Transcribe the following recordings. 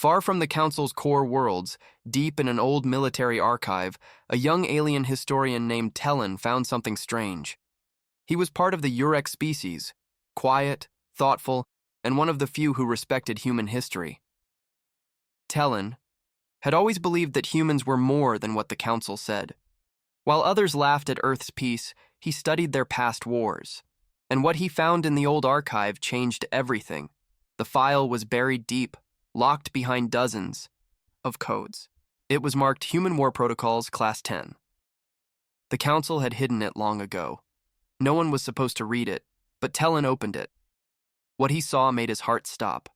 Far from the Council's core worlds, deep in an old military archive, a young alien historian named Tellin found something strange. He was part of the Urek species, quiet, thoughtful, and one of the few who respected human history. Tellin had always believed that humans were more than what the Council said. While others laughed at Earth's peace, he studied their past wars. And what he found in the old archive changed everything. The file was buried deep, locked behind dozens of codes. It was marked Human War Protocols Class 10. The Council had hidden it long ago. No one was supposed to read it, but Tellin opened it. What he saw made his heart stop.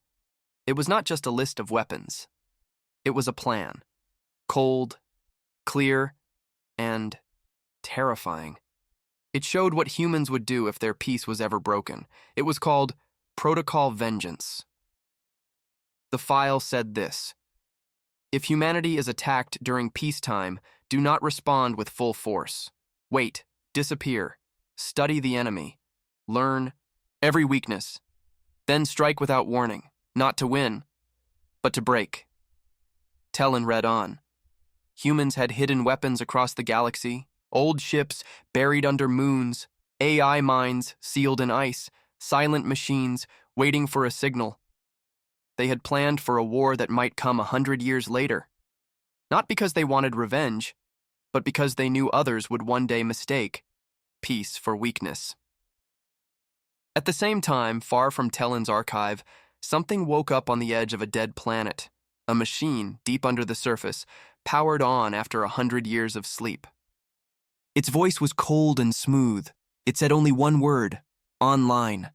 It was not just a list of weapons. It was a plan. Cold, clear, and terrifying. It showed what humans would do if their peace was ever broken. It was called Protocol Vengeance. The file said this: if humanity is attacked during peacetime, do not respond with full force. Wait, disappear, study the enemy, learn every weakness, then strike without warning, not to win, but to break. Tellin read on. Humans had hidden weapons across the galaxy, old ships buried under moons, AI mines sealed in ice, silent machines waiting for a signal. They had planned for a war that might come 100 years later. Not because they wanted revenge, but because they knew others would one day mistake peace for weakness. At the same time, far from Tellin's archive, something woke up on the edge of a dead planet. A machine, deep under the surface, powered on after 100 years of sleep. Its voice was cold and smooth. It said only one word: online.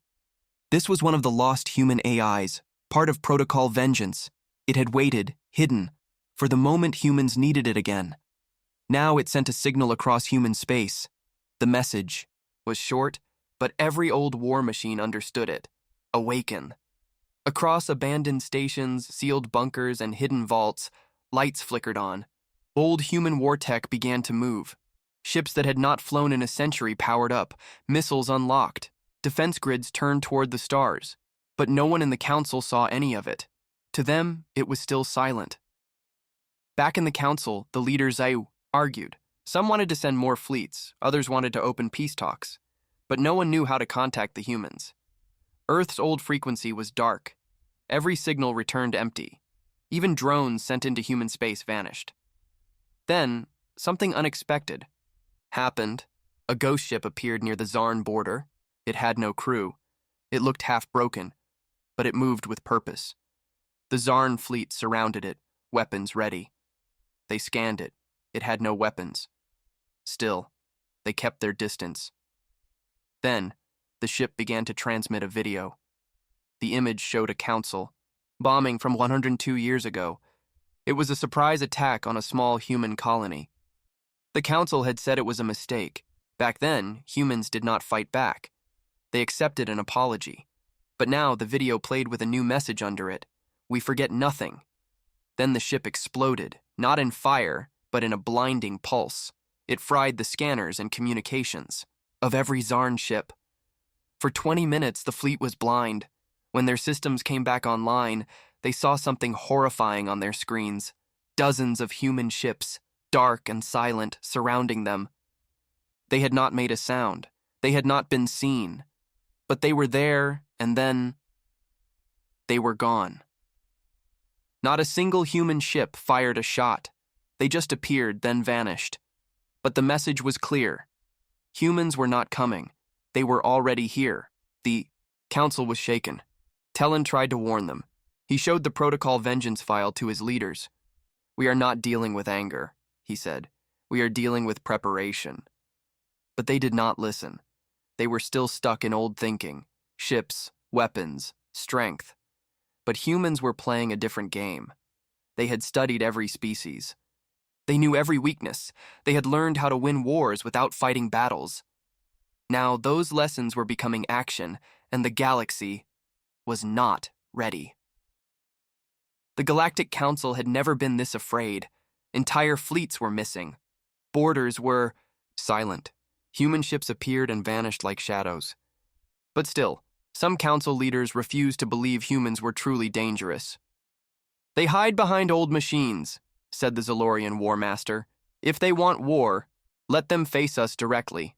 This was one of the lost human AIs, part of Protocol Vengeance. It had waited, hidden, for the moment humans needed it again. Now it sent a signal across human space. The message was short, but every old war machine understood it. Awaken. Across abandoned stations, sealed bunkers, and hidden vaults, lights flickered on. Old human war tech began to move. Ships that had not flown in a century powered up, missiles unlocked, defense grids turned toward the stars. But no one in the Council saw any of it. To them, it was still silent. Back in the Council, the leaders argued. Some wanted to send more fleets, others wanted to open peace talks. But no one knew how to contact the humans. Earth's old frequency was dark. Every signal returned empty. Even drones sent into human space vanished. Then, something unexpected happened. A ghost ship appeared near the Zarn border. It had no crew. It looked half broken, but it moved with purpose. The Zarn fleet surrounded it, weapons ready. They scanned it. It had no weapons. Still, they kept their distance. Then, the ship began to transmit a video. The image showed a council, bombing from 102 years ago. It was a surprise attack on a small human colony. The council had said it was a mistake. Back then, humans did not fight back. They accepted an apology. But now the video played with a new message under it. We forget nothing. Then the ship exploded, not in fire, but in a blinding pulse. It fried the scanners and communications of every Zarn ship. For 20 minutes, the fleet was blind. When their systems came back online, they saw something horrifying on their screens. Dozens of human ships, dark and silent, surrounding them. They had not made a sound. They had not been seen. But they were there, and then they were gone. Not a single human ship fired a shot. They just appeared, then vanished. But the message was clear. Humans were not coming. They were already here. The council was shaken. Tellin tried to warn them. He showed the Protocol Vengeance file to his leaders. We are not dealing with anger, he said. We are dealing with preparation. But they did not listen. They were still stuck in old thinking. Ships, weapons, strength. But humans were playing a different game. They had studied every species. They knew every weakness. They had learned how to win wars without fighting battles. Now those lessons were becoming action, and the galaxy was not ready. The Galactic Council had never been this afraid. Entire fleets were missing. Borders were silent. Human ships appeared and vanished like shadows. But still, some council leaders refused to believe humans were truly dangerous. They hide behind old machines, said the Zalorian war master. If they want war, let them face us directly.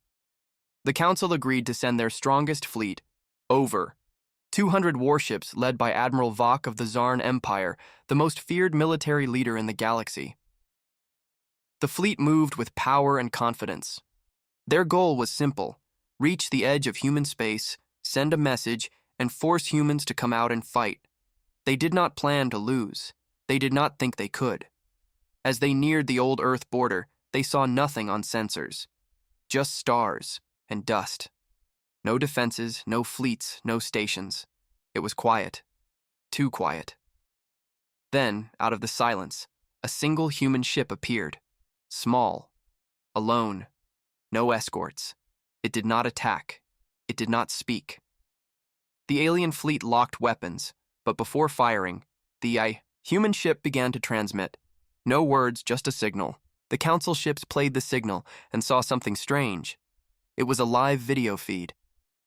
The council agreed to send their strongest fleet, over 200 warships led by Admiral Vok of the Zarn Empire, the most feared military leader in the galaxy. The fleet moved with power and confidence. Their goal was simple: reach the edge of human space, send a message, and force humans to come out and fight. They did not plan to lose. They did not think they could. As they neared the old Earth border, they saw nothing on sensors. Just stars and dust. No defenses, no fleets, no stations. It was quiet. Too quiet. Then, out of the silence, a single human ship appeared. Small. Alone. No escorts. It did not attack. It did not speak. The alien fleet locked weapons, but before firing, the human ship began to transmit. No words, just a signal. The council ships played the signal and saw something strange. It was a live video feed.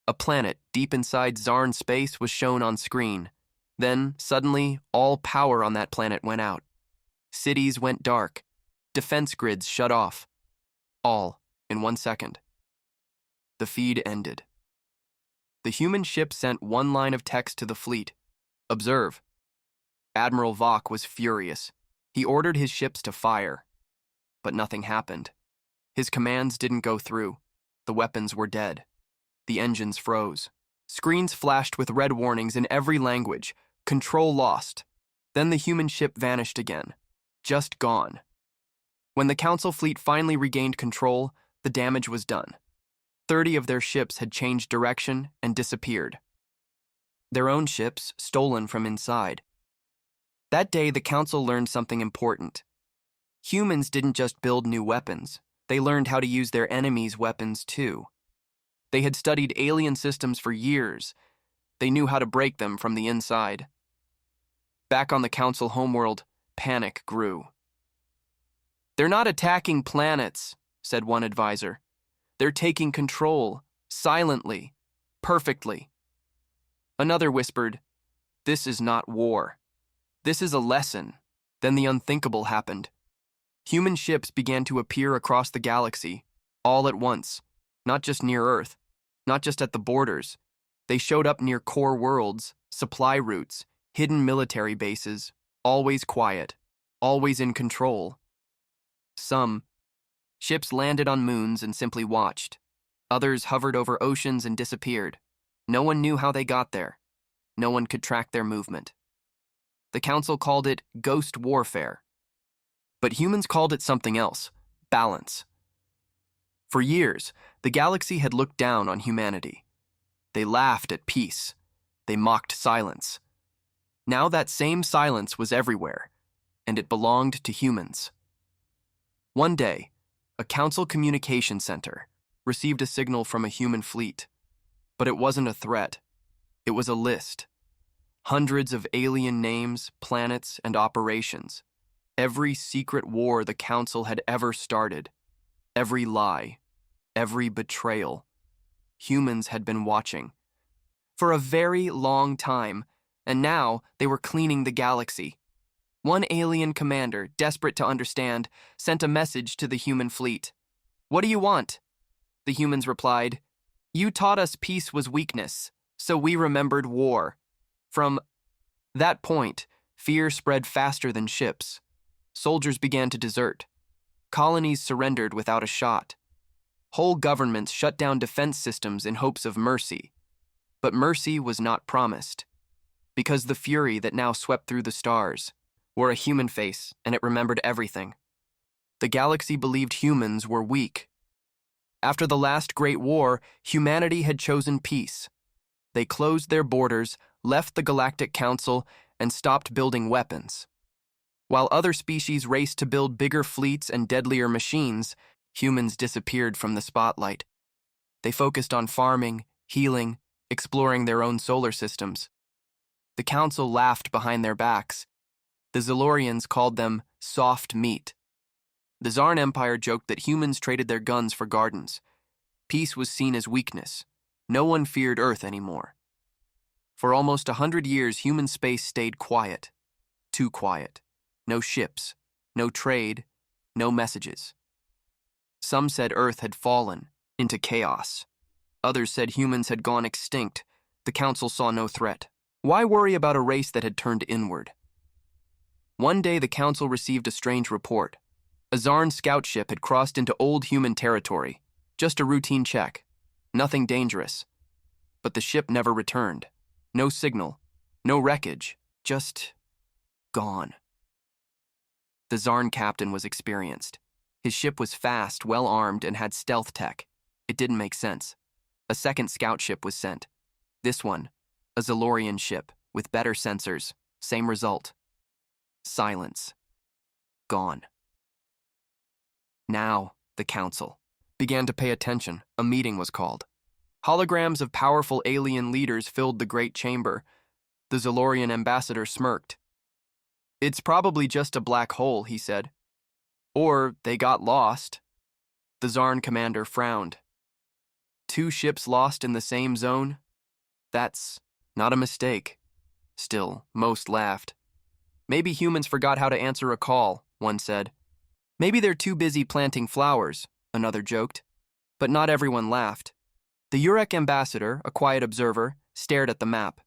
A planet deep inside Zarn space was shown on screen. Then, suddenly, all power on that planet went out. Cities went dark. Defense grids shut off. All in 1 second. The feed ended. The human ship sent one line of text to the fleet. Observe. Admiral Vok was furious. He ordered his ships to fire. But nothing happened. His commands didn't go through. The weapons were dead. The engines froze. Screens flashed with red warnings in every language. Control lost. Then the human ship vanished again. Just gone. When the council fleet finally regained control, the damage was done. 30 of their ships had changed direction and disappeared. Their own ships stolen from inside. That day, the council learned something important. Humans didn't just build new weapons. They learned how to use their enemies' weapons too. They had studied alien systems for years. They knew how to break them from the inside. Back on the council homeworld, panic grew. "They're not attacking planets," said one advisor. "They're taking control, silently, perfectly." Another whispered, "This is not war. This is a lesson." Then the unthinkable happened. Human ships began to appear across the galaxy, all at once, not just near Earth, not just at the borders. They showed up near core worlds, supply routes, hidden military bases, always quiet, always in control. Some ships landed on moons and simply watched. Others hovered over oceans and disappeared. No one knew how they got there. No one could track their movement. The council called it ghost warfare. But humans called it something else: balance. For years, the galaxy had looked down on humanity. They laughed at peace. They mocked silence. Now that same silence was everywhere, and it belonged to humans. One day, a council communication center received a signal from a human fleet. But it wasn't a threat. It was a list. Hundreds of alien names, planets, and operations. Every secret war the council had ever started. Every lie. Every betrayal. Humans had been watching. For a very long time, and now they were cleaning the galaxy. One alien commander, desperate to understand, sent a message to the human fleet. "What do you want?" The humans replied, "You taught us peace was weakness, so we remembered war." From that point, fear spread faster than ships. Soldiers began to desert. Colonies surrendered without a shot. Whole governments shut down defense systems in hopes of mercy. But mercy was not promised, because the fury that now swept through the stars wore a human face, and it remembered everything. The galaxy believed humans were weak. After the last Great War, humanity had chosen peace. They closed their borders, left the Galactic Council, and stopped building weapons. While other species raced to build bigger fleets and deadlier machines, humans disappeared from the spotlight. They focused on farming, healing, exploring their own solar systems. The Council laughed behind their backs. The Zalorians called them soft meat. The Zarn Empire joked that humans traded their guns for gardens. Peace was seen as weakness. No one feared Earth anymore. For almost 100 years, human space stayed quiet. Too quiet. No ships, no trade, no messages. Some said Earth had fallen into chaos. Others said humans had gone extinct. The council saw no threat. Why worry about a race that had turned inward? One day the council received a strange report. A Zarn scout ship had crossed into old human territory. Just a routine check. Nothing dangerous. But the ship never returned. No signal. No wreckage. Just gone. The Zarn captain was experienced. His ship was fast, well-armed, and had stealth tech. It didn't make sense. A second scout ship was sent. This one, a Zalorian ship, with better sensors. Same result. Silence. Gone. Now, the council began to pay attention. A meeting was called. Holograms of powerful alien leaders filled the great chamber. The Zalorian ambassador smirked. "It's probably just a black hole," he said. "Or they got lost." The Zarn commander frowned. 2 ships lost in the same zone? That's not a mistake. Still, most laughed. "Maybe humans forgot how to answer a call," one said. "Maybe they're too busy planting flowers," another joked. But not everyone laughed. The Urek ambassador, a quiet observer, stared at the map.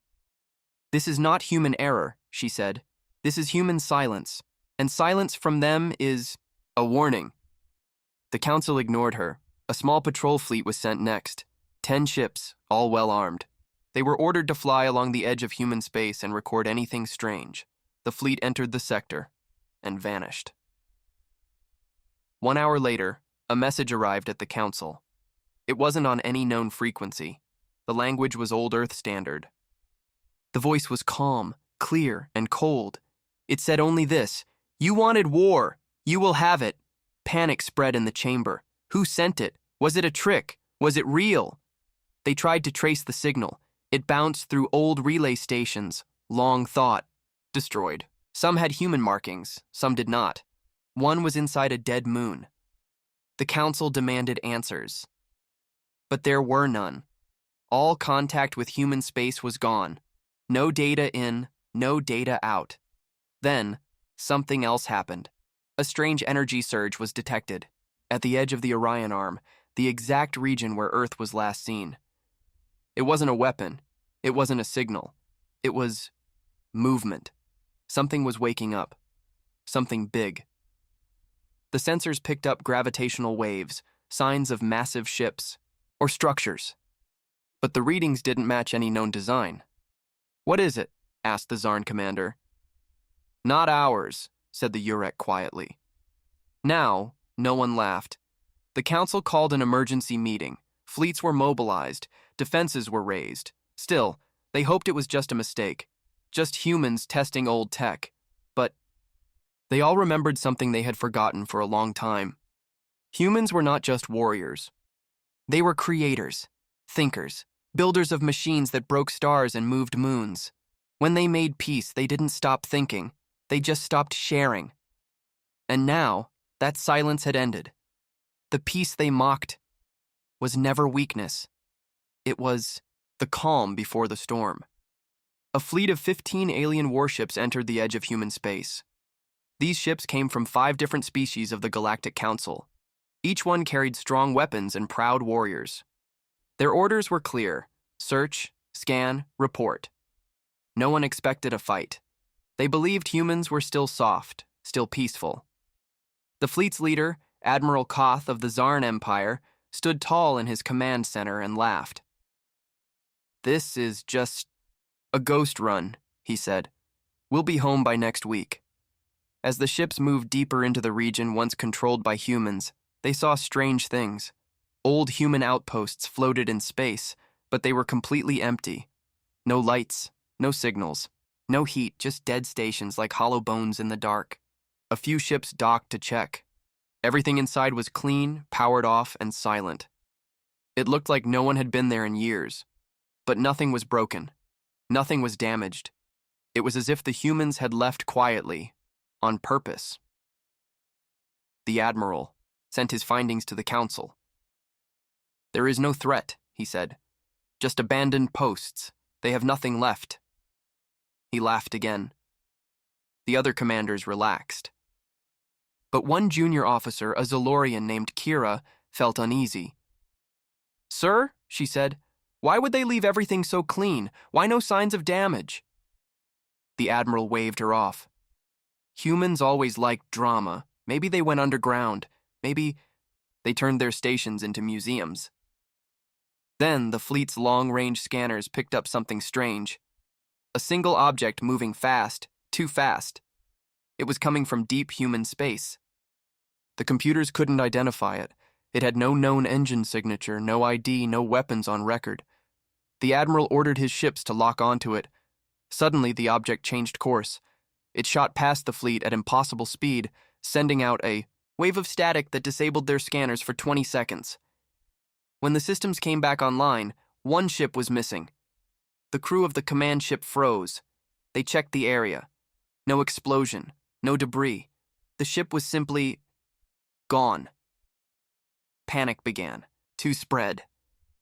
"This is not human error," she said. "This is human silence, and silence from them is a warning." The council ignored her. A small patrol fleet was sent next. 10 ships, all well-armed. They were ordered to fly along the edge of human space and record anything strange. The fleet entered the sector and vanished. 1 hour later, a message arrived at the council. It wasn't on any known frequency. The language was Old Earth Standard. The voice was calm, clear, and cold. It said only this: "You wanted war. You will have it." Panic spread in the chamber. Who sent it? Was it a trick? Was it real? They tried to trace the signal. It bounced through old relay stations. Long thought. Destroyed. Some had human markings, some did not. One was inside a dead moon. The council demanded answers. But there were none. All contact with human space was gone. No data in, no data out. Then, something else happened. A strange energy surge was detected. At the edge of the Orion Arm, the exact region where Earth was last seen. It wasn't a weapon. It wasn't a signal. It was movement. Something was waking up. Something big. The sensors picked up gravitational waves, signs of massive ships, or structures. But the readings didn't match any known design. "What is it?" asked the Zarn commander. "Not ours," said the Urek quietly. Now, no one laughed. The council called an emergency meeting. Fleets were mobilized. Defenses were raised. Still, they hoped it was just a mistake. Just humans testing old tech. But they all remembered something they had forgotten for a long time. Humans were not just warriors. They were creators, thinkers, builders of machines that broke stars and moved moons. When they made peace, they didn't stop thinking. They just stopped sharing. And now, that silence had ended. The peace they mocked was never weakness. It was the calm before the storm. A fleet of 15 alien warships entered the edge of human space. These ships came from 5 different species of the Galactic Council. Each one carried strong weapons and proud warriors. Their orders were clear: search, scan, report. No one expected a fight. They believed humans were still soft, still peaceful. The fleet's leader, Admiral Koth of the Zarn Empire, stood tall in his command center and laughed. "This is just a ghost run," he said. "We'll be home by next week." As the ships moved deeper into the region once controlled by humans, they saw strange things. Old human outposts floated in space, but they were completely empty. No lights, no signals, no heat, just dead stations like hollow bones in the dark. A few ships docked to check. Everything inside was clean, powered off, and silent. It looked like no one had been there in years. But nothing was broken. Nothing was damaged. It was as if the humans had left quietly, on purpose. The Admiral sent his findings to the Council. "There is no threat," he said. "Just abandoned posts. They have nothing left." He laughed again. The other commanders relaxed. But one junior officer, a Zolorian named Kira, felt uneasy. "Sir," she said, "why would they leave everything so clean? Why no signs of damage?" The admiral waved her off. "Humans always liked drama. Maybe they went underground. Maybe they turned their stations into museums." Then the fleet's long-range scanners picked up something strange. A single object moving fast, too fast. It was coming from deep human space. The computers couldn't identify it. It had no known engine signature, no ID, no weapons on record. The admiral ordered his ships to lock onto it. Suddenly, the object changed course. It shot past the fleet at impossible speed, sending out a wave of static that disabled their scanners for 20 seconds. When the systems came back online, one ship was missing. The crew of the command ship froze. They checked the area. No explosion, no debris. The ship was simply gone. Panic began to spread.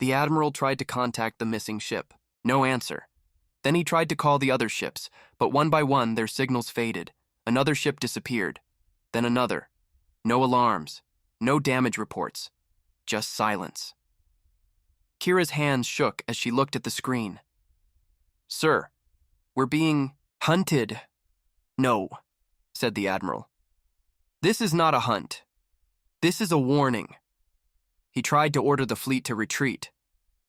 The admiral tried to contact the missing ship. No answer. Then he tried to call the other ships, but one by one their signals faded. Another ship disappeared. Then another. No alarms. No damage reports. Just silence. Kira's hands shook as she looked at the screen. "Sir, we're being hunted." "No," said the admiral. "This is not a hunt. This is a warning." He tried to order the fleet to retreat,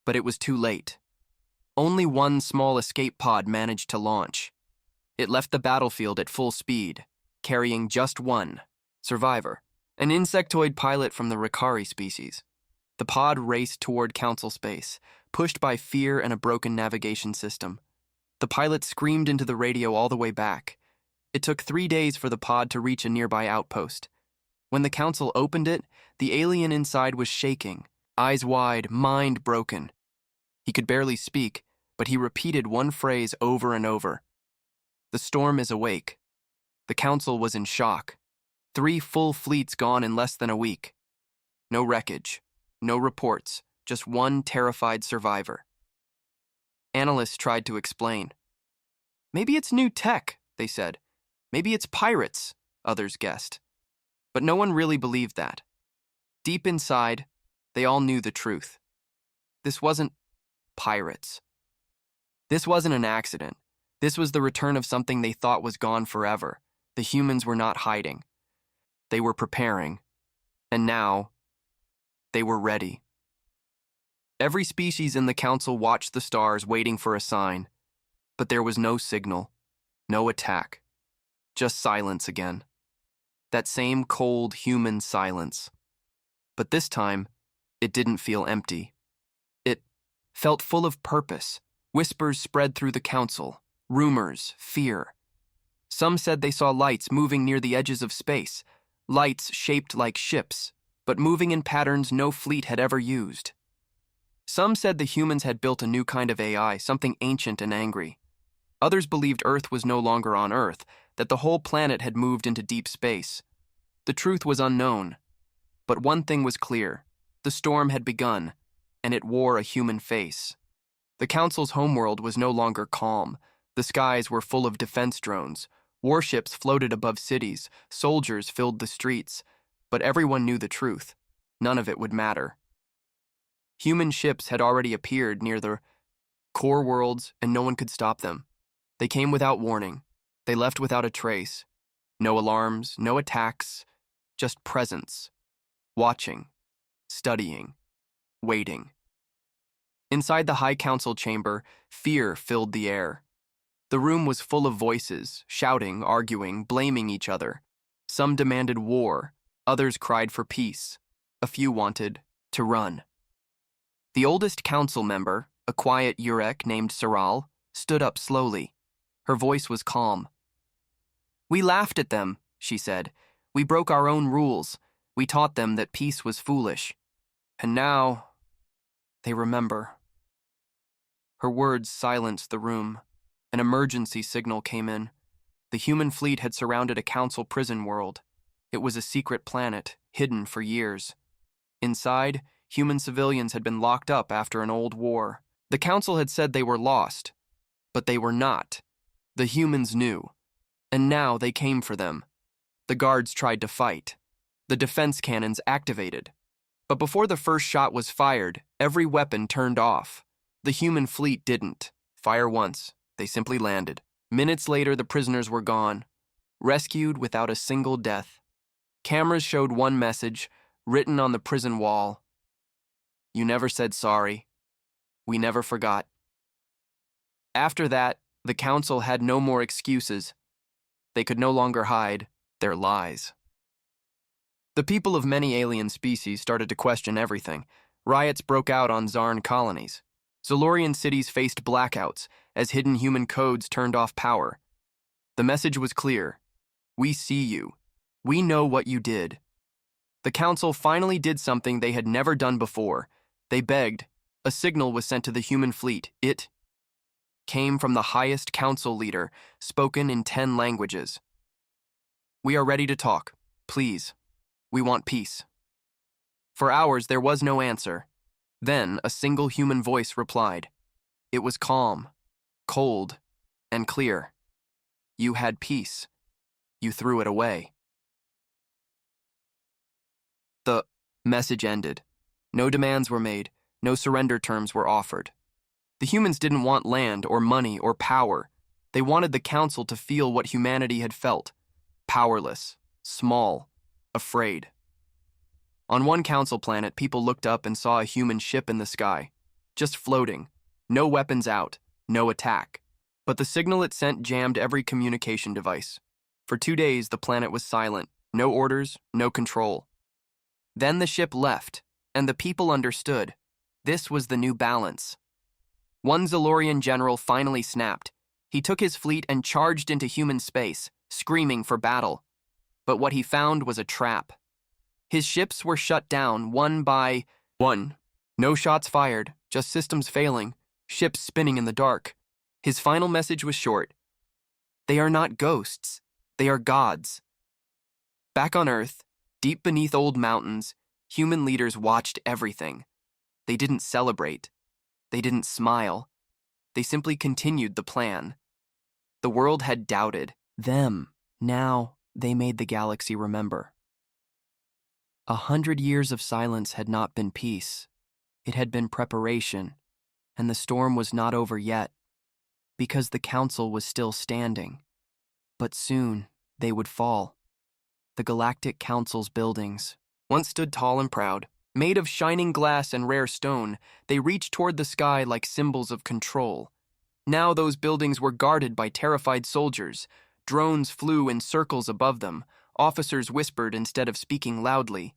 but it was too late. Only one small escape pod managed to launch. It left the battlefield at full speed, carrying just one survivor, an insectoid pilot from the Ricari species. The pod raced toward Council space, pushed by fear and a broken navigation system. The pilot screamed into the radio all the way back. It took 3 days for the pod to reach a nearby outpost. When the Council opened it, the alien inside was shaking, eyes wide, mind broken. He could barely speak, but he repeated one phrase over and over. "The storm is awake." The Council was in shock. 3 full fleets gone in less than a week. No wreckage, no reports, just one terrified survivor. Analysts tried to explain. "Maybe it's new tech," they said. "Maybe it's pirates," others guessed. But no one really believed that. Deep inside, they all knew the truth. This wasn't pirates. This wasn't an accident. This was the return of something they thought was gone forever. The humans were not hiding. They were preparing. And now, they were ready. Every species in the Council watched the stars, waiting for a sign. But there was no signal, no attack. Just silence again. That same cold human silence. But this time, it didn't feel empty. It felt full of purpose. Whispers spread through the Council, rumors, fear. Some said they saw lights moving near the edges of space, lights shaped like ships, but moving in patterns no fleet had ever used. Some said the humans had built a new kind of AI, something ancient and angry. Others believed Earth was no longer on Earth, that the whole planet had moved into deep space. The truth was unknown. But one thing was clear. The storm had begun, and it wore a human face. The Council's homeworld was no longer calm. The skies were full of defense drones. Warships floated above cities. Soldiers filled the streets. But everyone knew the truth. None of it would matter. Human ships had already appeared near the core worlds, and no one could stop them. They came without warning. They left without a trace. No alarms, no attacks, just presence. Watching, studying, waiting. Inside the High Council chamber, fear filled the air. The room was full of voices, shouting, arguing, blaming each other. Some demanded war, others cried for peace. A few wanted to run. The oldest council member, a quiet Urek named Saral, stood up slowly. Her voice was calm. "We laughed at them," she said. "We broke our own rules. We taught them that peace was foolish. And now, they remember." Her words silenced the room. An emergency signal came in. The human fleet had surrounded a council prison world. It was a secret planet, hidden for years. Inside, human civilians had been locked up after an old war. The council had said they were lost, but they were not. The humans knew. And now they came for them. The guards tried to fight. The defense cannons activated. But before the first shot was fired, every weapon turned off. The human fleet didn't. Fire once. They simply landed. Minutes later, the prisoners were gone, rescued without a single death. Cameras showed one message, written on the prison wall. You never said sorry. We never forgot. After that, the council had no more excuses. They could no longer hide their lies. The people of many alien species started to question everything. Riots broke out on Zarn colonies. Zolorian cities faced blackouts as hidden human codes turned off power. The message was clear. We see you. We know what you did. The council finally did something they had never done before. They begged. A signal was sent to the human fleet. It came from the highest council leader, spoken in 10 languages. We are ready to talk. Please. We want peace. For hours, there was no answer. Then, a single human voice replied. It was calm, cold, and clear. You had peace. You threw it away. The message ended. No demands were made. No surrender terms were offered. The humans didn't want land or money or power. They wanted the council to feel what humanity had felt. Powerless, small, afraid. On one council planet, people looked up and saw a human ship in the sky, just floating, no weapons out, no attack. But the signal it sent jammed every communication device. For 2 days, the planet was silent, no orders, no control. Then the ship left, and the people understood. This was the new balance. One Zolorian general finally snapped. He took his fleet and charged into human space, screaming for battle. But what he found was a trap. His ships were shut down one by one. No shots fired, just systems failing, ships spinning in the dark. His final message was short. They are not ghosts. They are gods. Back on Earth, deep beneath old mountains, human leaders watched everything. They didn't celebrate. They didn't smile. They simply continued the plan. The world had doubted them. Now they made the galaxy remember. 100 years of silence had not been peace. It had been preparation, and the storm was not over yet, because the council was still standing. But soon, they would fall. The Galactic Council's buildings once stood tall and proud. Made of shining glass and rare stone, they reached toward the sky like symbols of control. Now those buildings were guarded by terrified soldiers. Drones flew in circles above them. Officers whispered instead of speaking loudly.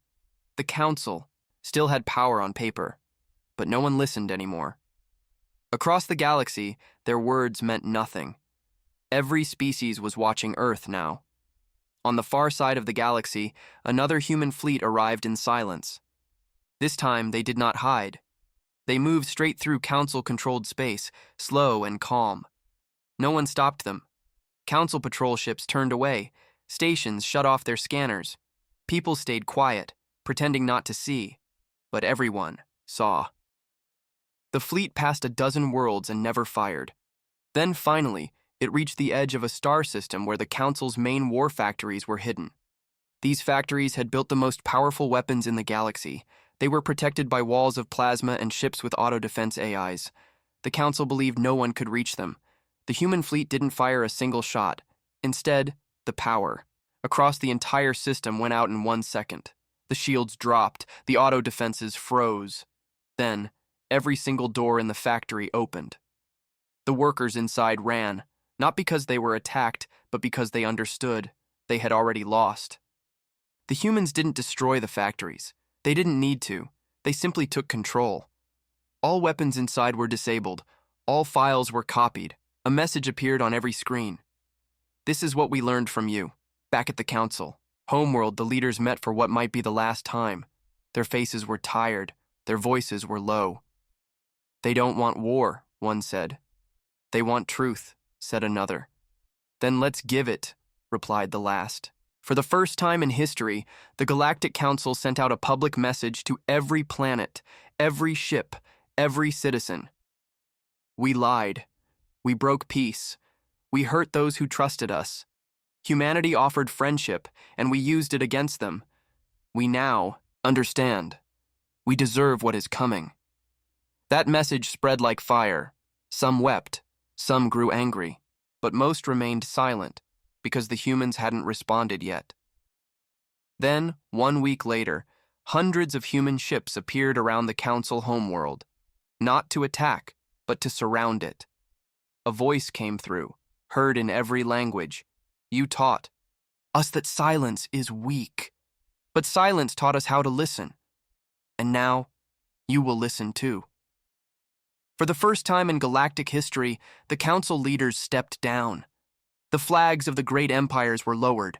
The council still had power on paper, but no one listened anymore. Across the galaxy, their words meant nothing. Every species was watching Earth now. On the far side of the galaxy, another human fleet arrived in silence. This time, they did not hide. They moved straight through council-controlled space, slow and calm. No one stopped them. Council patrol ships turned away. Stations shut off their scanners. People stayed quiet, pretending not to see. But everyone saw. The fleet passed a dozen worlds and never fired. Then finally, it reached the edge of a star system where the Council's main war factories were hidden. These factories had built the most powerful weapons in the galaxy. They were protected by walls of plasma and ships with auto-defense AIs. The Council believed no one could reach them. The human fleet didn't fire a single shot. Instead, the power across the entire system went out in 1 second. The shields dropped, the auto-defenses froze. Then, every single door in the factory opened. The workers inside ran, not because they were attacked, but because they understood they had already lost. The humans didn't destroy the factories. They didn't need to. They simply took control. All weapons inside were disabled. All files were copied. A message appeared on every screen. This is what we learned from you. Back at the council. Homeworld, the leaders met for what might be the last time. Their faces were tired. Their voices were low. They don't want war, one said. They want truth, said another. Then let's give it, replied the last. For the first time in history, the Galactic Council sent out a public message to every planet, every ship, every citizen. We lied. We broke peace. We hurt those who trusted us. Humanity offered friendship, and we used it against them. We now understand. We deserve what is coming. That message spread like fire. Some wept, some grew angry, but most remained silent because the humans hadn't responded yet. Then, 1 week later, hundreds of human ships appeared around the Council homeworld, not to attack, but to surround it. A voice came through, heard in every language. You taught us that silence is weak, but silence taught us how to listen. And now, you will listen too. For the first time in galactic history, the Council leaders stepped down. The flags of the great empires were lowered,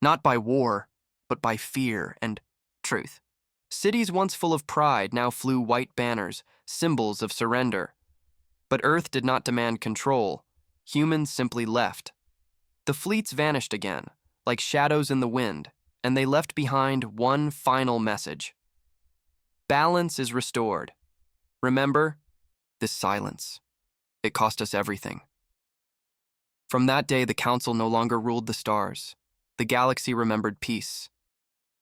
not by war, but by fear and truth. Cities once full of pride now flew white banners, symbols of surrender. But Earth did not demand control. Humans simply left. The fleets vanished again, like shadows in the wind, and they left behind one final message. Balance is restored. Remember this silence. It cost us everything. From that day, the Council no longer ruled the stars. The galaxy remembered peace.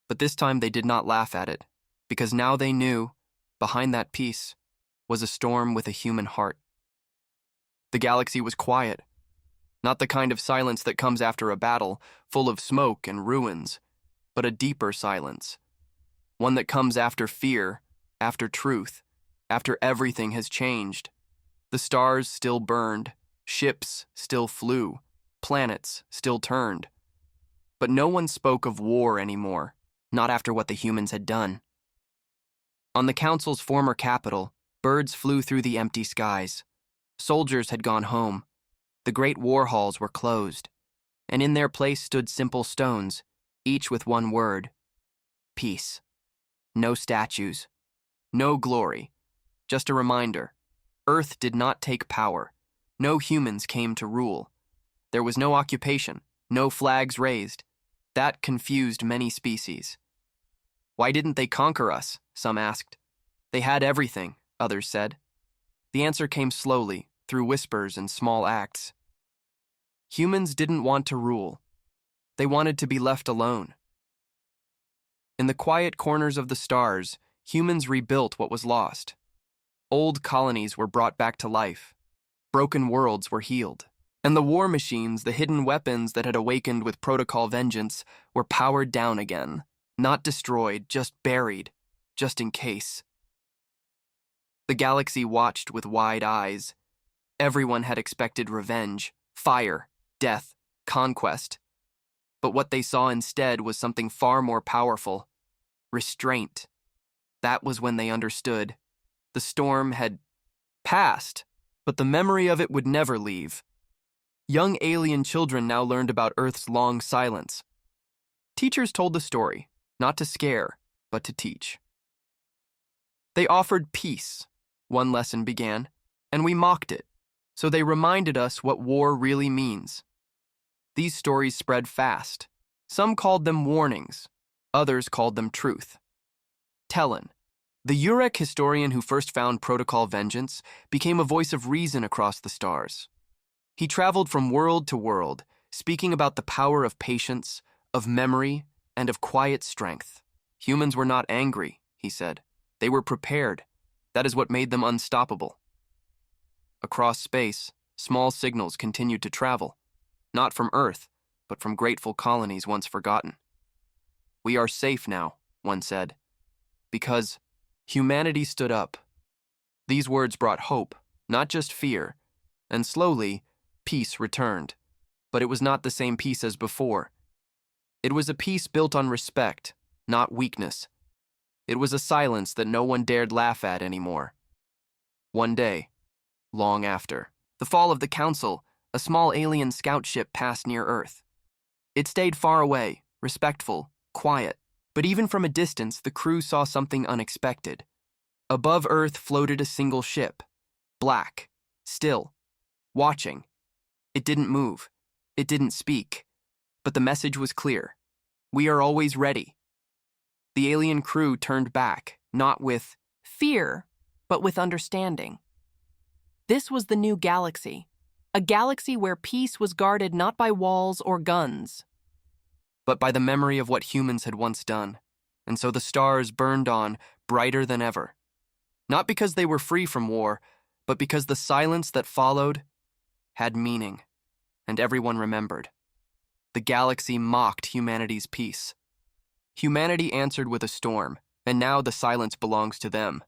But this time they did not laugh at it, because now they knew, behind that peace, was a storm with a human heart. The galaxy was quiet, not the kind of silence that comes after a battle, full of smoke and ruins, but a deeper silence, one that comes after fear, after truth, after everything has changed. The stars still burned, ships still flew, planets still turned. But no one spoke of war anymore, not after what the humans had done. On the Council's former capital, birds flew through the empty skies. Soldiers had gone home. The great war halls were closed, and in their place stood simple stones, each with one word: peace. No statues, no glory, just a reminder. Earth did not take power. No humans came to rule. There was no occupation, no flags raised. That confused many species. Why didn't they conquer us? Some asked. They had everything, others said. The answer came slowly, through whispers and small acts. Humans didn't want to rule. They wanted to be left alone. In the quiet corners of the stars, humans rebuilt what was lost. Old colonies were brought back to life. Broken worlds were healed. And the war machines, the hidden weapons that had awakened with protocol vengeance, were powered down again. Not destroyed, just buried, just in case. The galaxy watched with wide eyes. Everyone had expected revenge, fire, death, conquest. But what they saw instead was something far more powerful: restraint. That was when they understood. The storm had passed, but the memory of it would never leave. Young alien children now learned about Earth's long silence. Teachers told the story, not to scare, but to teach. They offered peace, one lesson began, and we mocked it, so they reminded us what war really means. These stories spread fast. Some called them warnings, others called them truth. Telin, the Urek historian who first found protocol vengeance, became a voice of reason across the stars. He traveled from world to world, speaking about the power of patience, of memory, and of quiet strength. Humans were not angry, he said. They were prepared. That is what made them unstoppable. Across space, small signals continued to travel, not from Earth, but from grateful colonies once forgotten. We are safe now, one said, because humanity stood up. These words brought hope, not just fear, and slowly, peace returned. But it was not the same peace as before. It was a peace built on respect, not weakness. It was a silence that no one dared laugh at anymore. One day, long after the fall of the Council, a small alien scout ship passed near Earth. It stayed far away, respectful, quiet, but even from a distance, the crew saw something unexpected. Above Earth floated a single ship, black, still, watching. It didn't move. It didn't speak. But the message was clear. We are always ready. The alien crew turned back, not with fear, but with understanding. This was the new galaxy, a galaxy where peace was guarded not by walls or guns, but by the memory of what humans had once done. And so the stars burned on, brighter than ever. Not because they were free from war, but because the silence that followed had meaning, and everyone remembered. The galaxy mocked humanity's peace. Humanity answered with a storm, and now the silence belongs to them.